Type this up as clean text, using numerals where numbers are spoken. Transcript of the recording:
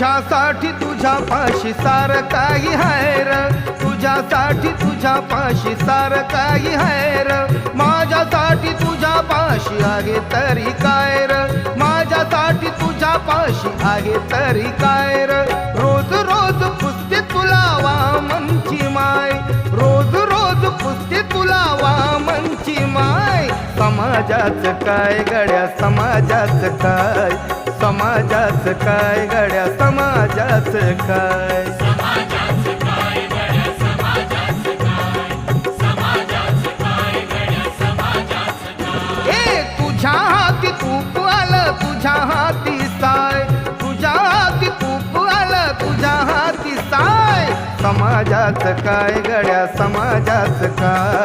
तुझ्यासाठी तुझ्या पाशी सार काही हाय र, तुझ्यासाठी तुझ्या पाशी सार काही हाय र, माझ्यासाठी तुझ्या पाशी आहे तरी काय र, माझ्यासाठी तुझ्या पाशी आहे तरी काय र. रोज रोज पुसते तुला वामनची माय, रोज रोज पुसते तुला वामनची माय. समाजाचं काय गड्या समाजाचं काय, समाजाचं काय गड्या समाजाचं काय. तुझ्या हाती तूप आलं तुझ्या हाती साय, तुझ्या हाती तूप आलं तुझ्या हाती साय. समाजाचं काय गड्या समाजाचं काय.